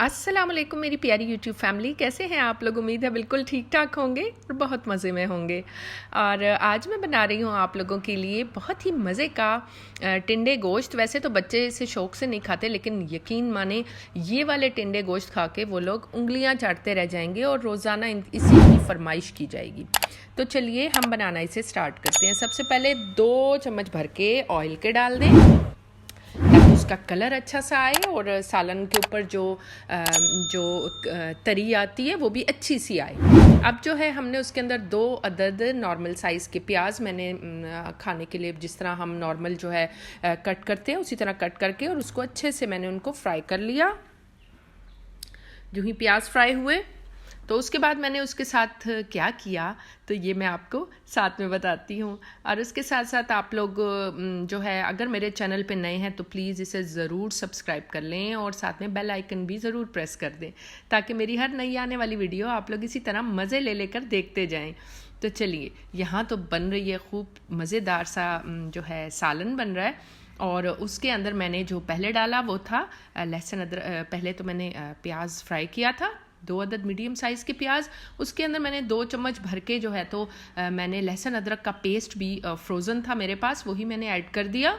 अस्सलाम वालेकुम मेरी प्यारी यूट्यूब फैमिली, कैसे हैं आप लोग। उम्मीद है बिल्कुल ठीक ठाक होंगे और बहुत मज़े में होंगे। और आज मैं बना रही हूँ आप लोगों के लिए बहुत ही मज़े का टिंडे गोश्त। वैसे तो बच्चे इसे शौक़ से नहीं खाते, लेकिन यकीन माने ये वाले टिंडे गोश्त खा के वो लोग उंगलियाँ चाटते रह जाएंगे और रोज़ाना इसी की फरमाइश की जाएगी। तो चलिए हम बनाना इसे स्टार्ट करते हैं। सबसे पहले 2 चम्मच भर के ऑयल के डाल दें ताकि उसका कलर अच्छा सा आए और सालन के ऊपर जो तरी आती है वो भी अच्छी सी आए। अब जो है हमने उसके अंदर 2 अदद नॉर्मल साइज़ के प्याज मैंने खाने के लिए जिस तरह हम नॉर्मल जो है कट करते हैं उसी तरह कट करके और उसको अच्छे से मैंने उनको फ्राई कर लिया। जो ही प्याज फ्राई हुए तो उसके बाद मैंने उसके साथ क्या किया तो ये मैं आपको साथ में बताती हूँ। और उसके साथ साथ आप लोग जो है अगर मेरे चैनल पे नए हैं तो प्लीज़ इसे ज़रूर सब्सक्राइब कर लें और साथ में बेल आइकन भी ज़रूर प्रेस कर दें ताकि मेरी हर नई आने वाली वीडियो आप लोग इसी तरह मज़े ले लेकर देखते जाएं। तो चलिए, यहाँ तो बन रही है खूब मज़ेदार सा जो है सालन बन रहा है। और उसके अंदर मैंने जो पहले डाला वो था लहसुन अदरक। पहले तो मैंने प्याज फ्राई किया था, 2 अदद मीडियम साइज़ के प्याज। उसके अंदर मैंने 2 चम्मच भर के जो है तो मैंने लहसुन अदरक का पेस्ट भी फ्रोज़न था मेरे पास, वही मैंने ऐड कर दिया।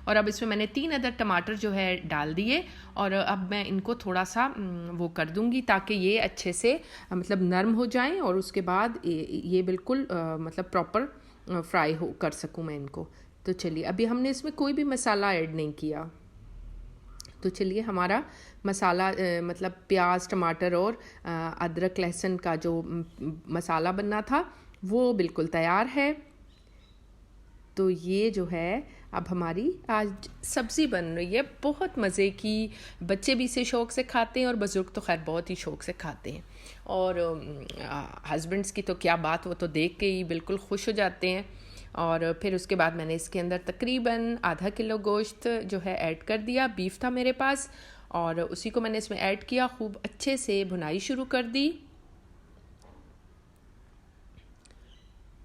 और अब इसमें मैंने 3 अदद टमाटर जो है डाल दिए और अब मैं इनको थोड़ा सा वो कर दूंगी ताकि ये अच्छे से मतलब नरम हो जाएं और उसके बाद ये बिल्कुल मतलब प्रॉपर फ्राई हो कर सकूं मैं इनको। तो चलिए, अभी हमने इसमें कोई भी मसाला ऐड नहीं किया। तो चलिए, हमारा मसाला मतलब प्याज टमाटर और अदरक लहसुन का जो मसाला बनना था वो बिल्कुल तैयार है। तो ये जो है अब हमारी आज सब्ज़ी बन रही है बहुत मज़े की। बच्चे भी इसे शौक़ से खाते हैं और बुज़ुर्ग तो खैर बहुत ही शौक़ से खाते हैं। और हस्बैंड्स की तो क्या बात, वो तो देख के ही बिल्कुल खुश हो जाते हैं। और फिर उसके बाद मैंने इसके अंदर तकरीबन आधा किलो गोश्त जो है ऐड कर दिया। बीफ था मेरे पास और उसी को मैंने इसमें ऐड किया। खूब अच्छे से भुनाई शुरू कर दी।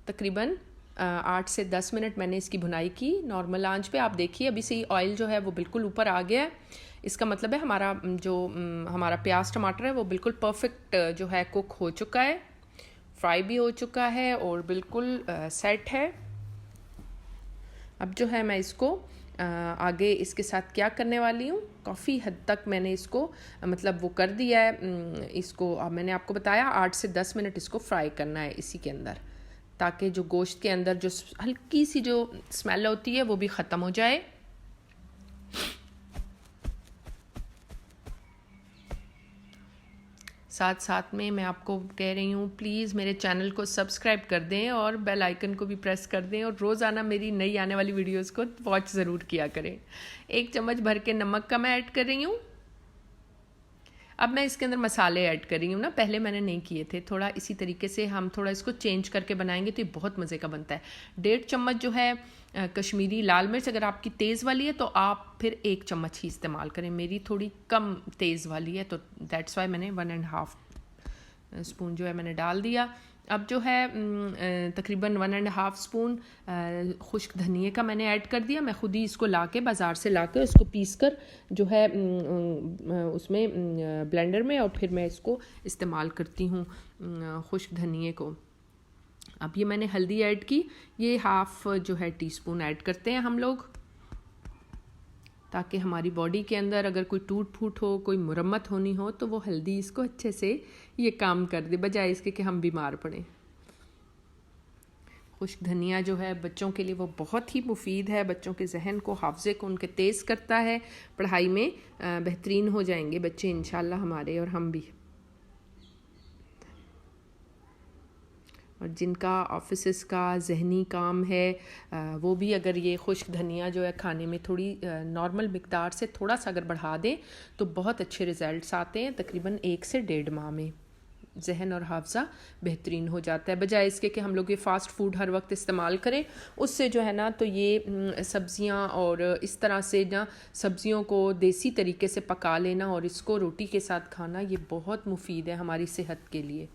तकरीबन 8 से 10 मिनट मैंने इसकी भुनाई की नॉर्मल आंच पे। आप देखिए अभी से ही ऑयल जो है वो बिल्कुल ऊपर आ गया है। इसका मतलब है हमारा प्याज टमाटर है वो बिल्कुल परफेक्ट जो है कुक हो चुका है, फ्राई भी हो चुका है और बिल्कुल सेट है। अब जो है मैं इसको आगे इसके साथ क्या करने वाली हूँ, काफ़ी हद तक मैंने इसको मतलब वो कर दिया है। इसको अब मैंने आपको बताया 8 से 10 मिनट इसको फ्राई करना है इसी के अंदर, ताकि जो गोश्त के अंदर जो हल्की सी जो स्मेल होती है वो भी ख़त्म हो जाए। साथ साथ में मैं आपको कह रही हूँ प्लीज़ मेरे चैनल को सब्सक्राइब कर दें और बेल आइकन को भी प्रेस कर दें और रोज़ाना मेरी नई आने वाली वीडियोस को वॉच ज़रूर किया करें। 1 चम्मच भर के नमक का मैं ऐड कर रही हूँ। अब मैं इसके अंदर मसाले ऐड कर रही हूँ ना, पहले मैंने नहीं किए थे। थोड़ा इसी तरीके से हम थोड़ा इसको चेंज करके बनाएंगे तो ये बहुत मज़े का बनता है। 1.5 चम्मच जो है कश्मीरी लाल मिर्च, अगर आपकी तेज़ वाली है तो आप फिर 1 चम्मच ही इस्तेमाल करें। मेरी थोड़ी कम तेज़ वाली है तो दैट्स वाई मैंने 1.5 स्पून जो है मैंने डाल दिया। अब जो है तकरीबन 1.5 स्पून खुश्क धनिए का मैंने ऐड कर दिया। मैं खुद ही इसको लाके बाज़ार से लाके इसको पीस कर जो है उसमें ब्लेंडर में और फिर मैं इसको इस्तेमाल करती हूँ खुश्क धनिए को। अब ये मैंने हल्दी ऐड की, ये हाफ़ जो है टीस्पून ऐड करते हैं हम लोग, ताकि हमारी बॉडी के अंदर अगर कोई टूट फूट हो, कोई मुरम्मत होनी हो तो वो हल्दी इसको अच्छे से ये काम कर दे, बजाय इसके कि हम बीमार पड़ें। खुश्क धनिया जो है बच्चों के लिए वो बहुत ही मुफीद है। बच्चों के जहन को, हाफ़ज़े को उनके तेज़ करता है। पढ़ाई में बेहतरीन हो जाएंगे बच्चे इंशाल्लाह हमारे, और हम भी। और जिनका ऑफिस का जहनी काम है वो भी अगर ये खुश्क धनिया जो है खाने में थोड़ी नॉर्मल मिकदार से थोड़ा सा अगर बढ़ा दें तो बहुत अच्छे रिज़ल्ट्स आते हैं। तकरीबन 1 से 1.5 माह में जहन और हाफ़ज़ा बेहतरीन हो जाता है, बजाय इसके कि हम लोग ये फ़ास्ट फूड हर वक्त इस्तेमाल करें। उससे जो है ना तो ये सब्ज़ियाँ और इस तरह से ना सब्ज़ियों को देसी तरीके से पका लेना और इसको रोटी के साथ खाना ये बहुत मुफीद है हमारी सेहत के लिए।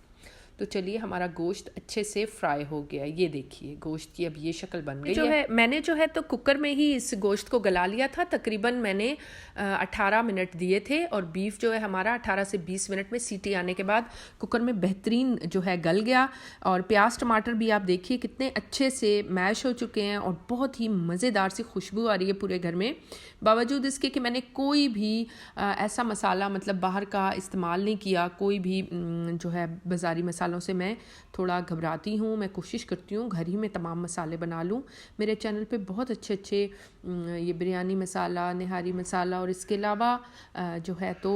तो चलिए हमारा गोश्त अच्छे से फ्राई हो गया। ये देखिए गोश्त की अब ये शक्ल बन गई है। मैंने जो है तो कुकर में ही इस गोश्त को गला लिया था। तकरीबन मैंने 18 मिनट दिए थे और बीफ जो है हमारा 18 से 20 मिनट में सीटी आने के बाद कुकर में बेहतरीन जो है गल गया। और प्याज टमाटर भी आप देखिए कितने अच्छे से मैश हो चुके हैं और बहुत ही मज़ेदार सी खुशबू आ रही है पूरे घर में। बावजूद इसके कि मैंने कोई भी ऐसा मसाला मतलब बाहर का इस्तेमाल नहीं किया, कोई भी जो है बाज़ारी मसालों से मैं थोड़ा घबराती हूँ। मैं कोशिश करती हूँ घर ही में तमाम मसाले बना लूँ। मेरे चैनल पे बहुत अच्छे अच्छे ये बिरयानी मसाला, निहारी मसाला और इसके अलावा जो है तो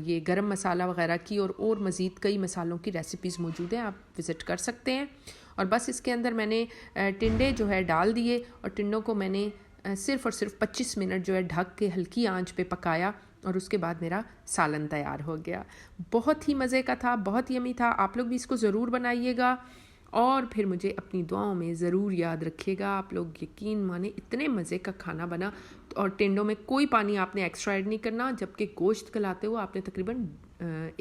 ये गरम मसाला वगैरह की और मज़ीद कई मसालों की रेसिपीज़ मौजूद हैं, आप विज़िट कर सकते हैं। और बस इसके अंदर मैंने टिंडे जो है डाल दिए और टिंडों को मैंने सिर्फ़ और सिर्फ 25 मिनट जो है ढक के हल्की आंच पे पकाया और उसके बाद मेरा सालन तैयार हो गया। बहुत ही मज़े का था, बहुत यमी था। आप लोग भी इसको ज़रूर बनाइएगा और फिर मुझे अपनी दुआओं में ज़रूर याद रखिएगा। आप लोग यकीन माने इतने मज़े का खाना बना। और टिंडों में कोई पानी आपने एक्स्ट्रा ऐड नहीं करना, जबकि गोश्त गलाते हुए आपने तकरीबन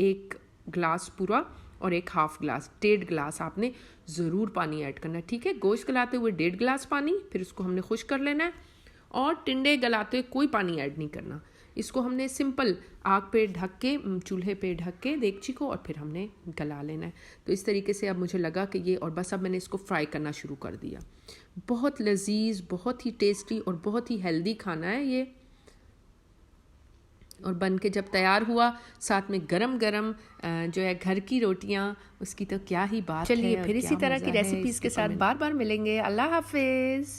1 गिलास पूरा और 1 हाफ़ गिलास 1.5 गिलास आपने ज़रूर पानी ऐड करना है, ठीक है। गोश्त गलाते हुए 1.5 गिलास पानी, फिर उसको हमने खुश्क कर लेना है। और टिंडे गलाते हुए कोई पानी ऐड नहीं करना। इसको हमने सिंपल आग पे ढक के, चूल्हे पे ढक के देगची को और फिर हमने गला लेना है। तो इस तरीके से अब मुझे लगा कि ये, और बस अब मैंने इसको फ्राई करना शुरू कर दिया। बहुत लजीज, बहुत ही टेस्टी और बहुत ही हेल्दी खाना है ये। और बन के जब तैयार हुआ, साथ में गरम गरम जो है घर की रोटियां, उसकी तो क्या ही बात है। चलिए फिर इसी तरह की रेसिपीज़ के साथ बार बार मिलेंगे। अल्लाह हाफिज़।